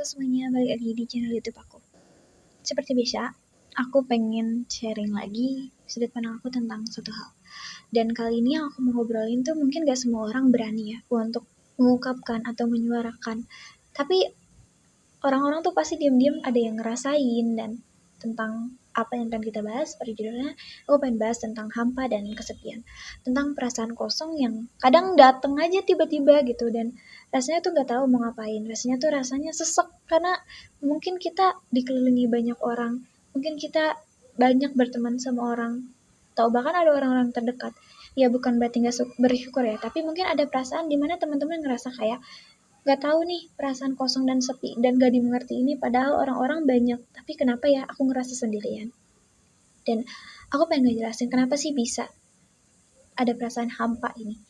semuanya, balik lagi di channel YouTube aku. Seperti biasa, aku pengen sharing lagi sudut pandang aku tentang suatu hal. Dan kali ini yang aku mau ngobrolin tuh mungkin gak semua orang berani ya untuk mengungkapkan atau menyuarakan. Tapi orang-orang tuh pasti diam-diam ada yang ngerasain. Dan tentang apa yang akan kita bahas, pada judulnya aku pengen bahas tentang hampa dan kesepian. Tentang perasaan kosong yang kadang dateng aja tiba-tiba gitu, dan rasanya tuh gak tahu mau ngapain. Rasanya sesek karena mungkin kita dikelilingi banyak orang, mungkin kita banyak berteman sama orang, atau bahkan ada orang-orang terdekat. Ya bukan berarti gak bersyukur ya, tapi mungkin ada perasaan dimana teman-teman ngerasa kayak gak tahu nih perasaan kosong dan sepi dan gak dimengerti ini, padahal orang-orang banyak, tapi kenapa ya aku ngerasa sendirian. Dan aku pengen ngejelasin kenapa sih bisa ada perasaan hampa ini.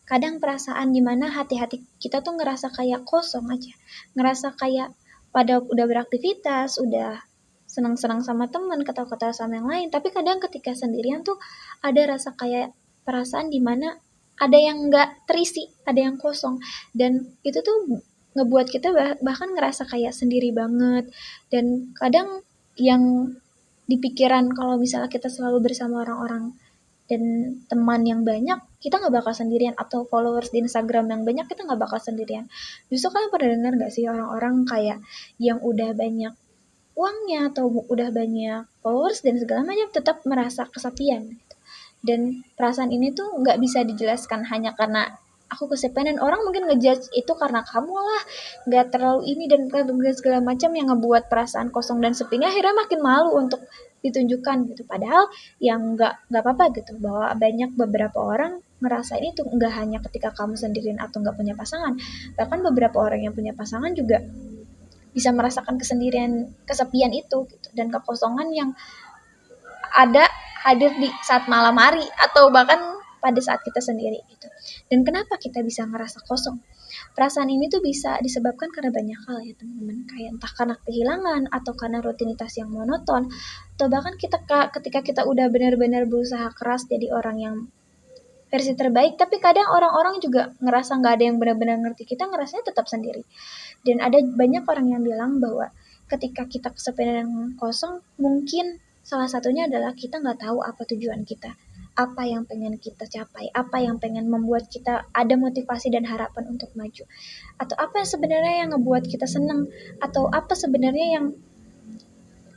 Kadang perasaan dimana hati-hati kita tuh ngerasa kayak kosong aja, ngerasa kayak pada udah beraktivitas, udah senang-senang sama teman, ketawa-ketawa sama yang lain, tapi kadang ketika sendirian tuh ada rasa kayak perasaan dimana ada yang gak terisi, ada yang kosong, dan itu tuh ngebuat kita bahkan ngerasa kayak sendiri banget. Dan kadang yang di pikiran kalau misalnya kita selalu bersama orang-orang dan teman yang banyak, kita gak bakal sendirian, atau followers di Instagram yang banyak, kita gak bakal sendirian. Justru kalian pernah dengar gak sih orang-orang kayak yang udah banyak uangnya atau udah banyak followers dan segala macam tetap merasa kesepian gitu. Dan perasaan ini tuh gak bisa dijelaskan hanya karena aku kesepian, dan orang mungkin ngejudge itu karena kamu lah gak terlalu ini dan segala macam, yang ngebuat perasaan kosong dan sepi ini akhirnya makin malu untuk ditunjukkan gitu. Padahal yang nggak apa-apa gitu, bahwa banyak beberapa orang ngerasain itu nggak hanya ketika kamu sendirian atau nggak punya pasangan, bahkan beberapa orang yang punya pasangan juga bisa merasakan kesendirian, kesepian itu gitu, dan kekosongan yang ada hadir di saat malam hari atau bahkan pada saat kita sendiri gitu. Dan kenapa kita bisa ngerasa kosong? Perasaan ini tuh bisa disebabkan karena banyak hal ya teman-teman, kayak entah karena kehilangan atau karena rutinitas yang monoton, atau bahkan ketika kita udah benar-benar berusaha keras jadi orang yang versi terbaik, tapi kadang orang-orang juga ngerasa gak ada yang benar-benar ngerti kita, ngerasanya tetap sendiri. Dan ada banyak orang yang bilang bahwa ketika kita kesepian dan kosong, mungkin salah satunya adalah kita gak tahu apa tujuan kita, apa yang pengen kita capai, apa yang pengen membuat kita ada motivasi dan harapan untuk maju, atau apa yang sebenarnya yang ngebuat kita senang, atau apa sebenarnya yang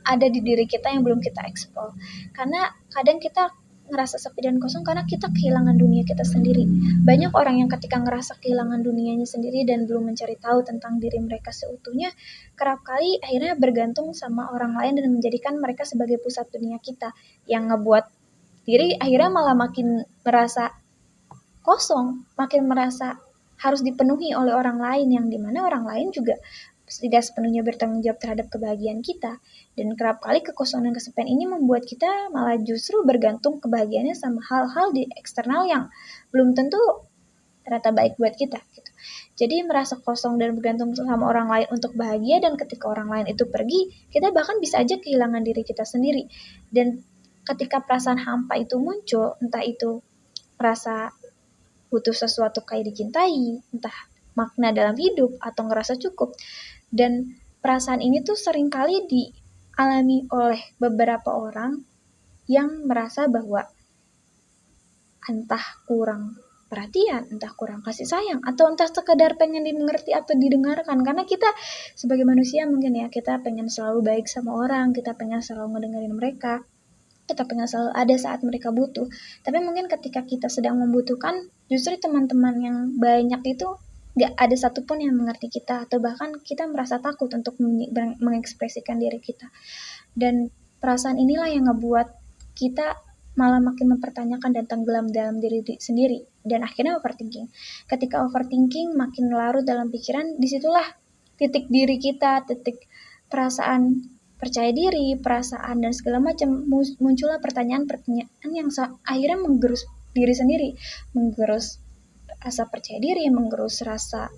ada di diri kita yang belum kita eksplor. Karena kadang kita ngerasa sepi dan kosong karena kita kehilangan dunia kita sendiri. Banyak orang yang ketika ngerasa kehilangan dunianya sendiri dan belum mencari tahu tentang diri mereka seutuhnya, kerap kali akhirnya bergantung sama orang lain dan menjadikan mereka sebagai pusat dunia kita, yang ngebuat diri akhirnya malah makin merasa kosong, makin merasa harus dipenuhi oleh orang lain, yang dimana orang lain juga tidak sepenuhnya bertanggung jawab terhadap kebahagiaan kita. Dan kerap kali kekosongan dan kesepian ini membuat kita malah justru bergantung kebahagiaannya sama hal-hal di eksternal yang belum tentu ternyata baik buat kita gitu. Jadi merasa kosong dan bergantung sama orang lain untuk bahagia, dan ketika orang lain itu pergi, kita bahkan bisa aja kehilangan diri kita sendiri. Dan ketika perasaan hampa itu muncul, entah itu merasa butuh sesuatu kayak dicintai, entah makna dalam hidup, atau ngerasa cukup. Dan perasaan ini tuh seringkali dialami oleh beberapa orang yang merasa bahwa entah kurang perhatian, entah kurang kasih sayang, atau entah sekedar pengen dimengerti atau didengarkan. Karena kita sebagai manusia mungkin ya, kita pengen selalu baik sama orang, kita pengen selalu ngedengerin mereka, kita pengen selalu ada saat mereka butuh. Tapi mungkin ketika kita sedang membutuhkan, justru teman-teman yang banyak itu gak ada satupun yang mengerti kita, atau bahkan kita merasa takut untuk mengekspresikan diri kita. Dan perasaan inilah yang ngebuat kita malah makin mempertanyakan dan tenggelam dalam diri sendiri, dan akhirnya overthinking. Ketika overthinking makin larut dalam pikiran, disitulah titik diri kita, titik perasaan percaya diri, perasaan dan segala macam, muncullah pertanyaan-pertanyaan yang akhirnya menggerus diri sendiri, menggerus rasa percaya diri, menggerus rasa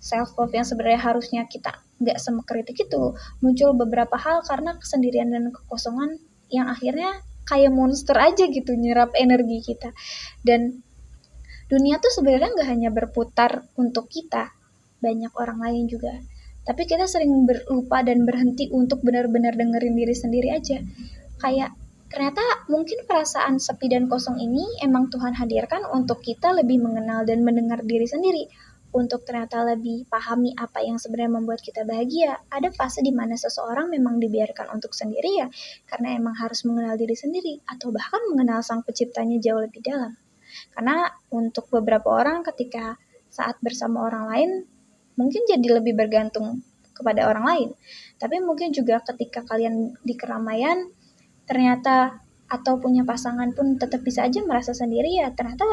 self love yang sebenarnya harusnya kita nggak semekritik itu. Muncul beberapa hal karena kesendirian dan kekosongan yang akhirnya kayak monster aja gitu nyerap energi kita. Dan dunia tuh sebenarnya nggak hanya berputar untuk kita, banyak orang lain juga. Tapi kita sering lupa dan berhenti untuk benar-benar dengerin diri sendiri aja. Kayak ternyata mungkin perasaan sepi dan kosong ini emang Tuhan hadirkan untuk kita lebih mengenal dan mendengar diri sendiri. Untuk ternyata lebih pahami apa yang sebenarnya membuat kita bahagia. Ada fase di mana seseorang memang dibiarkan untuk sendiri ya, karena emang harus mengenal diri sendiri, atau bahkan mengenal sang penciptanya jauh lebih dalam. Karena untuk beberapa orang ketika saat bersama orang lain, mungkin jadi lebih bergantung kepada orang lain. Tapi mungkin juga ketika kalian di keramaian, ternyata atau punya pasangan pun tetap bisa aja merasa sendiri ya, ternyata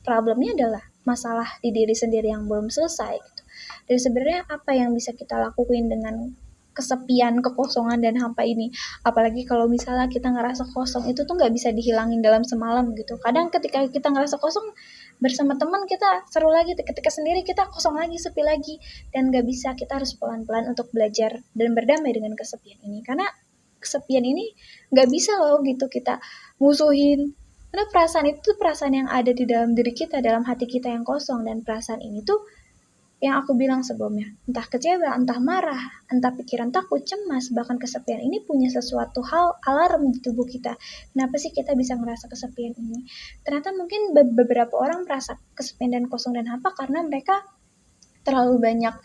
problemnya adalah masalah di diri sendiri yang belum selesai gitu. Dan sebenarnya apa yang bisa kita lakuin dengan kesepian, kekosongan, dan hampa ini? Apalagi kalau misalnya kita ngerasa kosong, itu tuh nggak bisa dihilangin dalam semalam gitu. Kadang ketika kita ngerasa kosong bersama teman kita seru lagi, ketika sendiri kita kosong lagi, sepi lagi, dan nggak bisa. Kita harus pelan-pelan untuk belajar dan berdamai dengan kesepian ini, karena kesepian ini nggak bisa loh gitu kita musuhin, karena perasaan itu perasaan yang ada di dalam diri kita, dalam hati kita yang kosong. Dan perasaan ini tuh yang aku bilang sebelumnya, entah kecewa, entah marah, entah pikiran takut, cemas, bahkan kesepian ini punya sesuatu hal alarm di tubuh kita. Kenapa sih kita bisa ngerasa kesepian ini? Ternyata mungkin beberapa orang merasa kesepian dan kosong dan hampa karena mereka terlalu banyak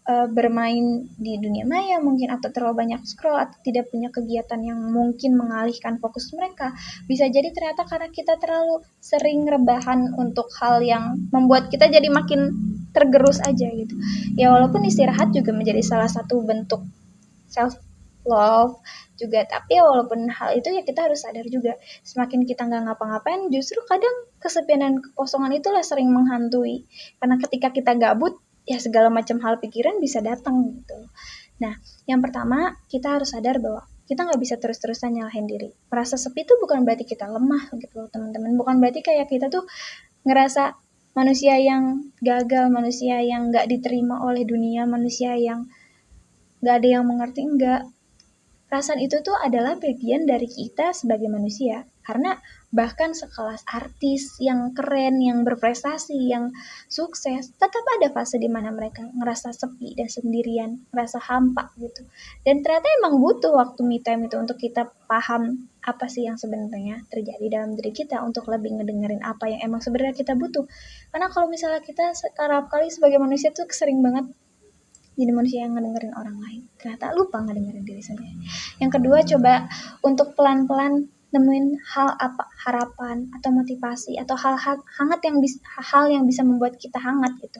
bermain di dunia maya mungkin, atau terlalu banyak scroll, atau tidak punya kegiatan yang mungkin mengalihkan fokus mereka. Bisa jadi ternyata karena kita terlalu sering rebahan untuk hal yang membuat kita jadi makin tergerus aja gitu. Ya walaupun istirahat juga menjadi salah satu bentuk self love juga, tapi ya walaupun hal itu ya kita harus sadar juga, semakin kita nggak ngapa-ngapain, justru kadang kesepian dan kekosongan itulah sering menghantui. Karena ketika kita gabut, ya segala macam hal pikiran bisa datang gitu. Nah, yang pertama kita harus sadar bahwa kita nggak bisa terus-terusan nyalahin diri. Merasa sepi itu bukan berarti kita lemah gitu loh teman-teman. Bukan berarti kayak kita tuh ngerasa manusia yang gagal, manusia yang nggak diterima oleh dunia, manusia yang nggak ada yang mengerti, enggak. Perasaan itu tuh adalah bagian dari kita sebagai manusia. Karena bahkan sekelas artis yang keren, yang berprestasi, yang sukses, tetap ada fase di mana mereka ngerasa sepi dan sendirian, ngerasa hampa gitu. Dan ternyata emang butuh waktu me time itu untuk kita paham apa sih yang sebenarnya terjadi dalam diri kita, untuk lebih ngedengerin apa yang emang sebenarnya kita butuh. Karena kalau misalnya kita sekarang kali sebagai manusia tuh sering banget jadi manusia yang ngedengerin orang lain, ternyata lupa ngedengerin diri sendiri. Yang kedua, coba untuk pelan-pelan nemuin hal apa, harapan atau motivasi atau hal hangat yang hal yang bisa membuat kita hangat gitu.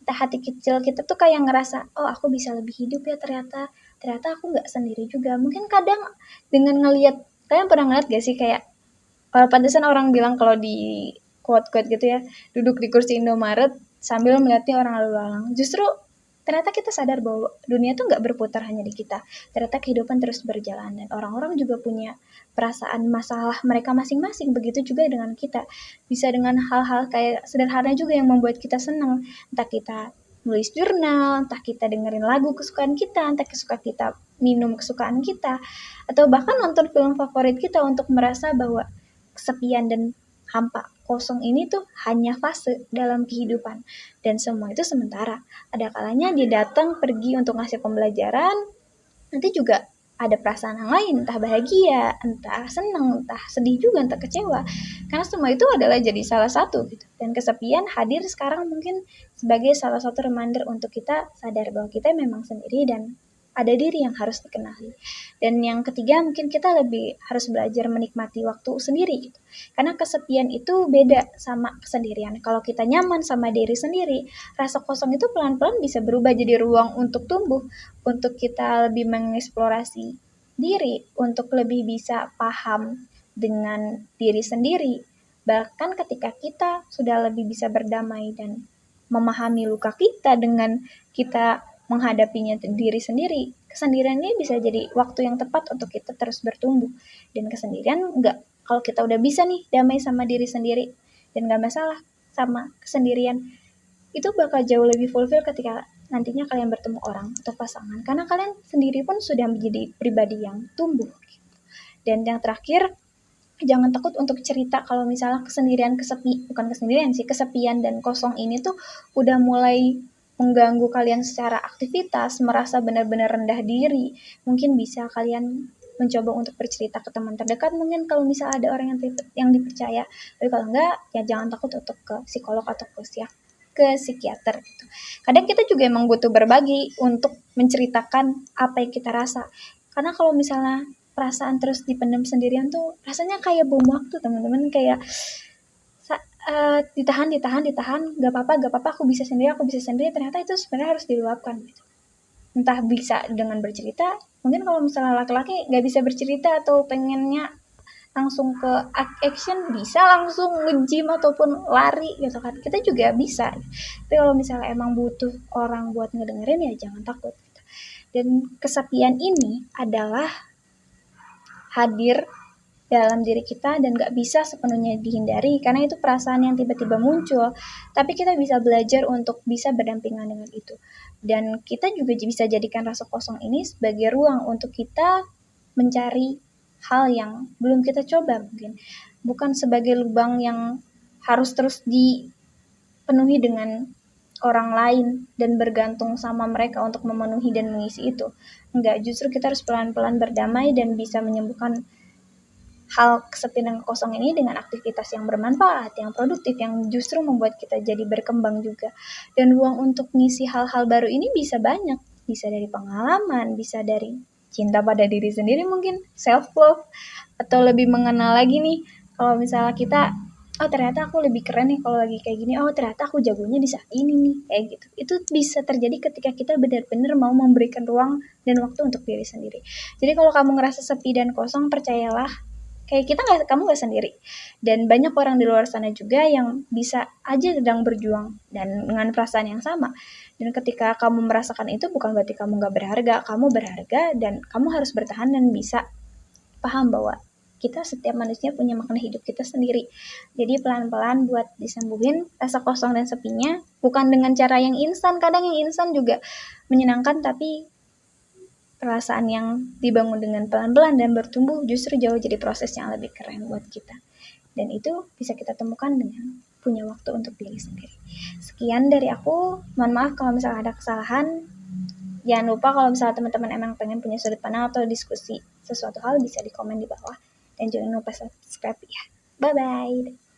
Kita hati kecil kita tuh kayak ngerasa, oh aku bisa lebih hidup ya, ternyata aku nggak sendiri juga. Mungkin kadang dengan ngelihat, kalian pernah ngeliat gak sih kayak pantesan orang bilang kalau di quote-quote gitu ya, duduk di kursi Indomaret sambil melihatnya orang lalu lalang. Justru ternyata kita sadar bahwa dunia tuh nggak berputar hanya di kita. Ternyata kehidupan terus berjalan dan orang-orang juga punya perasaan masalah mereka masing-masing. Begitu juga dengan kita. Bisa dengan hal-hal kayak sederhana juga yang membuat kita senang. Entah kita nulis jurnal, entah kita dengerin lagu kesukaan kita, entah kesukaan kita minum kesukaan kita, atau bahkan nonton film favorit kita, untuk merasa bahwa kesepian dan hampa kosong ini tuh hanya fase dalam kehidupan, dan semua itu sementara. Ada kalanya dia datang pergi untuk ngasih pembelajaran, nanti juga ada perasaan yang lain, entah bahagia, entah senang, entah sedih juga, entah kecewa. Karena semua itu adalah jadi salah satu gitu. Dan kesepian hadir sekarang mungkin sebagai salah satu reminder untuk kita sadar bahwa kita memang sendiri dan ada diri yang harus dikenali. Dan yang ketiga, mungkin kita lebih harus belajar menikmati waktu sendiri gitu. Karena kesepian itu beda sama kesendirian. Kalau kita nyaman sama diri sendiri, rasa kosong itu pelan-pelan bisa berubah jadi ruang untuk tumbuh, untuk kita lebih mengeksplorasi diri, untuk lebih bisa paham dengan diri sendiri. Bahkan ketika kita sudah lebih bisa berdamai dan memahami luka kita dengan kita menghadapinya diri sendiri, kesendirian ini bisa jadi waktu yang tepat untuk kita terus bertumbuh. Dan kesendirian enggak, kalau kita udah bisa nih damai sama diri sendiri dan gak masalah sama kesendirian, itu bakal jauh lebih fulfill ketika nantinya kalian bertemu orang atau pasangan, karena kalian sendiri pun sudah menjadi pribadi yang tumbuh. Dan yang terakhir, jangan takut untuk cerita kalau misalnya kesepian dan kosong ini tuh udah mulai mengganggu kalian secara aktivitas, merasa benar-benar rendah diri, mungkin bisa kalian mencoba untuk bercerita ke teman terdekat, mungkin kalau misalnya ada orang yang dipercaya. Tapi kalau enggak, ya jangan takut untuk ke psikolog atau ke psikiater gitu. Kadang kita juga emang butuh berbagi untuk menceritakan apa yang kita rasa. Karena kalau misalnya perasaan terus dipendam sendirian tuh rasanya kayak bom waktu, teman-teman. Kayak ditahan, gak apa-apa, aku bisa sendiri, ternyata itu sebenarnya harus diluapkan gitu. Entah bisa dengan bercerita, mungkin kalau misalnya laki-laki gak bisa bercerita atau pengennya langsung ke action, bisa langsung nge-gym ataupun lari gitu kan, kita juga bisa. Tapi kalau misalnya emang butuh orang buat ngedengerin, ya jangan takut gitu. Dan kesepian ini adalah hadir dalam diri kita dan gak bisa sepenuhnya dihindari, karena itu perasaan yang tiba-tiba muncul. Tapi kita bisa belajar untuk bisa berdampingan dengan itu. Dan kita juga bisa jadikan rasa kosong ini sebagai ruang untuk kita mencari hal yang belum kita coba mungkin. Bukan sebagai lubang yang harus terus dipenuhi dengan orang lain dan bergantung sama mereka untuk memenuhi dan mengisi itu. Enggak, justru kita harus pelan-pelan berdamai dan bisa menyembuhkan hal kesepian dan kosong ini dengan aktivitas yang bermanfaat, yang produktif, yang justru membuat kita jadi berkembang juga. Dan ruang untuk ngisi hal-hal baru ini bisa banyak. Bisa dari pengalaman, bisa dari cinta pada diri sendiri mungkin, self-love, atau lebih mengenal lagi nih, kalau misalnya kita, oh ternyata aku lebih keren nih kalau lagi kayak gini, oh ternyata aku jagonya di saat ini nih, kayak gitu. Itu bisa terjadi ketika kita benar-benar mau memberikan ruang dan waktu untuk diri sendiri. Jadi kalau kamu ngerasa sepi dan kosong, percayalah, kayak kamu gak sendiri. Dan banyak orang di luar sana juga yang bisa aja sedang berjuang dan dengan perasaan yang sama. Dan ketika kamu merasakan itu, bukan berarti kamu gak berharga. Kamu berharga dan kamu harus bertahan dan bisa paham bahwa kita setiap manusia punya makna hidup kita sendiri. Jadi pelan-pelan buat disembuhin rasa kosong dan sepinya. Bukan dengan cara yang instan. Kadang yang instan juga menyenangkan, tapi perasaan yang dibangun dengan pelan-pelan dan bertumbuh justru jauh jadi proses yang lebih keren buat kita. Dan itu bisa kita temukan dengan punya waktu untuk diri sendiri. Sekian dari aku. Mohon maaf kalau misalnya ada kesalahan. Jangan lupa kalau misalnya teman-teman emang pengen punya sudut pandang atau diskusi sesuatu hal, bisa di komen di bawah. Dan jangan lupa subscribe ya. Bye-bye.